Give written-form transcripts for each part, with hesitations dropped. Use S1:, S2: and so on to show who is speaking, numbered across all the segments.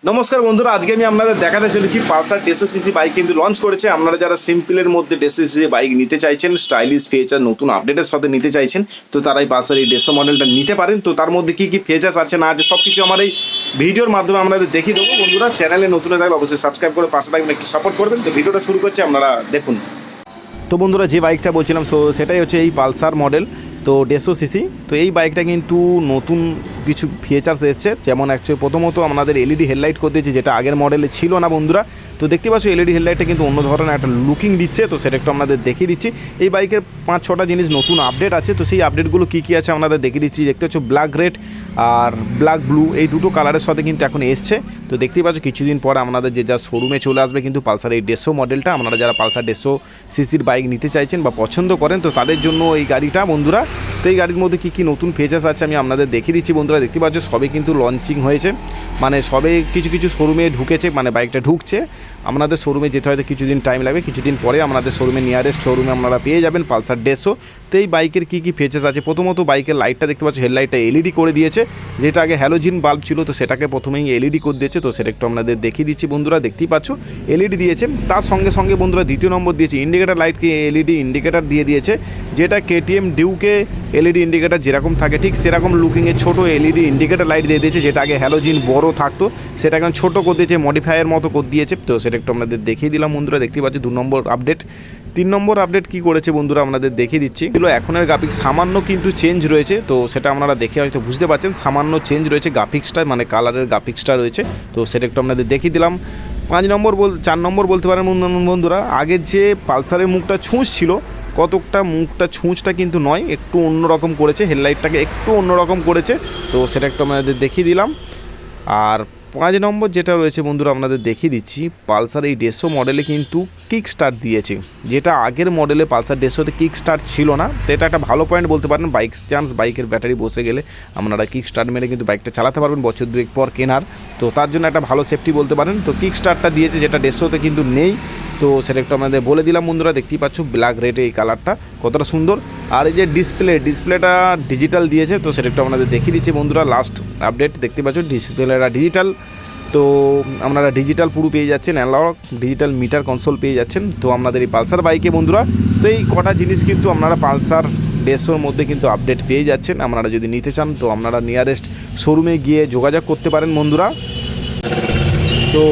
S1: নমস্কার বন্ধুরা, আজকে আমি আপনাদের দেখাতে চলেছি পালসার 150 সিসি বাইক কিন্তু লঞ্চ করেছে। আপনারা যারা সিম্পলের মধ্যে 150 সিসি বাইক নিতে চাইছেন, স্টাইলিশ ফিচার নতুন আপডেটের সাথে নিতে চাইছেন, তো তারাই পালসার এই 150 মডেলটা নিতে পারেন। তো তার মধ্যে কি কি ফিচার্স আছে না আছে সব কিছু আমার এই ভিডিওর মাধ্যমে আপনাদের দেখিয়ে দেবো। বন্ধুরা, চ্যানেলে নতুন থাকলে অবশ্যই সাবস্ক্রাইব করে পাশে থাকবেন, একটু সাপোর্ট করবেন। তো ভিডিওটা শুরু করছি, আপনারা দেখুন। তো বন্ধুরা, যে বাইকটা বলছিলাম সেটাই হচ্ছে এই পালসার মডেল, তো 150 সিসি। তো এই বাইকটা কিন্তু নতুন কিছু ফিচার্স এসছে, যেমন প্রথমত আমাদের এলইডি হেডলাইট করে দিয়েছে, যেটা আগের মডেলে ছিল না বন্ধুরা। তো দেখতে পাচ্ছ এলইডি হেডলাইটটা কিন্তু অন্য ধরনের একটা লুকিং দিচ্ছে, তো সেটা একটু আপনাদের দেখিয়ে দিচ্ছি। এই বাইকের 5-6টা জিনিস নতুন আপডেট আছে, তো সেই আপডেটগুলো কী কী আছে আপনাদের দেখিয়ে দিচ্ছি। দেখতে পাচ্ছ ব্ল্যাক রেড আর ব্ল্যাক ব্লু এই দুটো কালারের সাথে কিন্তু এখন এসছে। তো দেখতেই পাচ্ছ কিছুদিন পরে আপনাদের যে যা শোরুমে চলে আসবে কিন্তু পালসার এই 150 মডেলটা। আপনারা যারা পালসার 150 সিসির বাইক নিতে চাইছেন বা পছন্দ করেন, তো তাদের জন্য এই গাড়িটা বন্ধুরা। তো এই গাড়ির মধ্যে কী কী নতুন ফিচার্স আছে আমি আপনাদের দেখিয়ে দিচ্ছি বন্ধুরা। দেখতে পাচ্ছ সবে কিন্তু লঞ্চিং হয়েছে, মানে সবে কিছু কিছু শোরুমে ঢুকেছে, মানে বাইকটা ঢুকছে। আপনাদের শোরুমে যেতে হয়তো কিছুদিন টাইম লাগবে, কিছুদিন পরে আপনাদের শোরুমে নিয়ারেস্ট শোরুমে আপনারা পেয়ে যাবেন পালসার 150। তো এই বাইকের কী কী ফিচার্স আছে, প্রথমত বাইকের লাইটটা দেখতে পাচ্ছ, হেডলাইটটা এলইডি করে দিয়েছে, যেটা আগে হ্যালোজিন বাল্ব ছিল, তো সেটাকে প্রথমেই এলইডি করে দিয়েছে। তো সেটা একটু আপনাদের দেখিয়ে দিচ্ছি বন্ধুরা। দেখতেই পাচ্ছ এলইডি দিয়েছে, তার সঙ্গে সঙ্গে বন্ধুরা দ্বিতীয় নম্বর দিয়েছে ইন্ডিকেটার লাইটকে এলইডি ইন্ডিকেটার দিয়ে দিয়েছে, যেটা কেটিএম ডিউকে এলইডি ইন্ডিকেটার যেরকম থাকে ঠিক সেরকম লুকিংয়ে ছোটো এলইডি ইন্ডিকেটার লাইট দিয়ে দিয়েছে, যেটা আগে হ্যালোজিন বড় থাকতো সেটা এখন ছোটো করে দিয়েছে, মডিফায়ার মতো করে দিয়েছে। তো সেটা একটু আপনাদের দেখিয়ে দিলাম বন্ধুরা। দেখতেই পাচ্ছি 2 নম্বর আপডেট। 3 নম্বর আপডেট কী করেছে বন্ধুরা আপনাদের দেখিয়ে দিচ্ছি। এগুলো এখনের গ্রাফিক্স সামান্য কিন্তু চেঞ্জ রয়েছে, তো সেটা আপনারা দেখে হয়তো বুঝতে পারছেন। সামান্য চেঞ্জ রয়েছে গ্রাফিক্সটা, মানে কালারের গ্রাফিক্সটা রয়েছে, তো সেটা একটু আপনাদের দেখিয়ে দিলাম। 4 নম্বর বলতে পারেন বন্ধুরা, আগের যে পালসারের মুখটা ছুঁচ ছিল, কতকটা মুখটা ছুঁচটা কিন্তু নয়, একটু অন্যরকম করেছে, হেডলাইটটাকে একটু অন্যরকম করেছে, তো সেটা একটু আপনাদের দেখিয়ে দিলাম। আর 5 নম্বর যেটা রয়েছে বন্ধুরা আপনাদের দেখিয়ে দিচ্ছি, পালসার এই 150 মডেলে কিন্তু কিক স্টার্ট দিয়েছে, যেটা আগের মডেলে পালসার 150তে কিক স্টার্ট ছিল না। তো এটা একটা ভালো পয়েন্ট বলতে পারেন। বাইকের ব্যাটারি বসে গেলে আপনারা কিক স্টার্ট মেরে কিন্তু বাইকটা চালাতে পারবেন বছর 2 পর কেনার, তো তার জন্য একটা ভালো সেফটি বলতে পারেন। তো কিক স্টার্টটা দিয়েছে, যেটা 150তে কিন্তু নেই, তো সেটা একটু আপনাদের বলে দিলাম বন্ধুরা। দেখতেই পাচ্ছ ব্ল্যাক রেডে এই কালারটা কতটা সুন্দর। আর এই যে ডিসপ্লেটা ডিজিটাল দিয়েছে, তো সেটা একটু আপনাদের দেখিয়ে দিচ্ছি বন্ধুরা। লাস্ট আপডেট দেখতে পাচ্ছ ডিসপ্লেটা ডিজিটাল, তো আপনারা ডিজিটাল পুরো পেয়ে যাচ্ছেন, অ্যানালগ ডিজিটাল মিটার কনসোল পেয়ে যাচ্ছেন। তো আপনাদের এই পালসার বাইকে বন্ধুরা, তো এই কটা জিনিস কিন্তু আপনারা পালসার 150-র মধ্যে কিন্তু আপডেট পেয়ে যাচ্ছেন। আপনারা যদি নিতে চান তো আপনারা নিয়ারেস্ট শোরুমে গিয়ে যোগাযোগ করতে পারেন বন্ধুরা। তো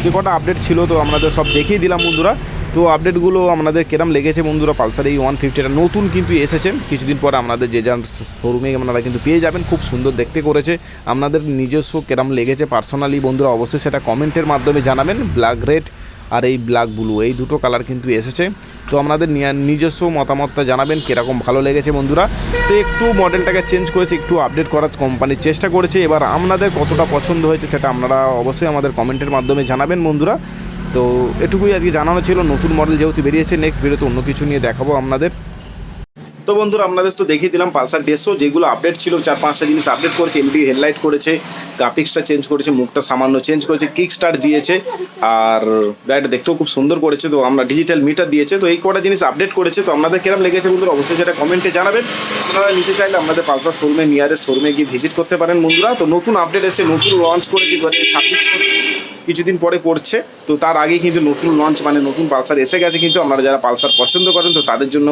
S1: যে কটা আপডেট ছিল তো আপনাদের সব দেখিয়ে দিলাম বন্ধুরা। তো আপডেটগুলো আপনাদের কেরম লেগেছে বন্ধুরা? পালসার এই 150টা নতুন কিন্তু এসেছে, কিছুদিন পরে আপনাদের যে যান শোরুমে আপনারা কিন্তু পেয়ে যাবেন। খুব সুন্দর দেখতে করেছে, আপনাদের নিজস্ব কেরম লেগেছে পার্সোনালি বন্ধুরা অবশ্যই সেটা কমেন্টের মাধ্যমে জানাবেন। ব্ল্যাক রেড আর এই ব্ল্যাক ব্লু এই দুটো কালার কিন্তু এসেছে, তো আপনাদের নিজস্ব মতামতটা জানাবেন কীরকম ভালো লেগেছে বন্ধুরা। তো একটু মডেলটাকে চেঞ্জ করেছে, একটু আপডেট করার কোম্পানির চেষ্টা করেছে, এবার আপনাদের কতটা পছন্দ হয়েছে সেটা আপনারা অবশ্যই আমাদের কমেন্টের মাধ্যমে জানাবেন বন্ধুরা। তো এটুকুই আজকে জানানো ছিল। নতুন মডেল যেহেতু বেরিয়েছে, নেক্সট ভিডিওতে অন্য কিছু নিয়ে দেখাবো আপনাদের। তো বন্ধুরা, আপনাদের তো দেখিয়ে দিলাম পালসার 150 যেগুলো আপডেট ছিল, 4-5টা জিনিস আপডেট করেছে। এলইডি হেডলাইট করেছে, গ্রাফিক্সটা চেঞ্জ করেছে, মুখটা সামান্য চেঞ্জ করেছে, কিক স্টার্ট দিয়েছে, আর গাড়িটা দেখতেও খুব সুন্দর করেছে। তো আমরা ডিজিটাল মিটার দিয়েছে, তো এই কটা জিনিস আপডেট করেছে। তো আপনাদের কেরম লেগেছে বন্ধুরা অবশ্যই সেটা কমেন্টে জানাবেন। আপনারা নিতে চাইলে আমাদের পালসার শোরুমে নিয়ারেস্ট শোরুমে গিয়ে ভিজিট করতে পারেন বন্ধুরা। তো নতুন আপডেট এসে, নতুন লঞ্চ করেছে 2026 কিছুদিন পরে পড়ছে, তো তার আগেই কিন্তু নতুন লঞ্চ মানে নতুন পালসার এসে গেছে। কিন্তু আপনারা যারা পালসার পছন্দ করেন তো তাদের জন্য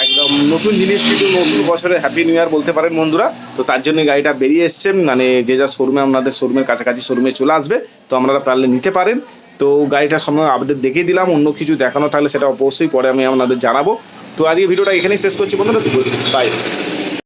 S1: একদম নতুন জিনিস, কিন্তু নতুন বছরের হ্যাপি নিউ ইয়ার বলতে পারেন বন্ধুরা। তো তার জন্য গাড়িটা বেরিয়ে এসছে, মানে যে যা শোরুমে আপনাদের শোরুমের কাছাকাছি শোরুমে চলে আসবে, তো আপনারা পারলে নিতে পারেন। তো গাড়িটার সময় আপডেট দেখিয়ে দিলাম, অন্য কিছু দেখানো থাকলে সেটা অবশ্যই পরে আমি আপনাদের জানাবো। তো আজকে ভিডিওটা এখানেই শেষ করছি বন্ধুরা, বাই।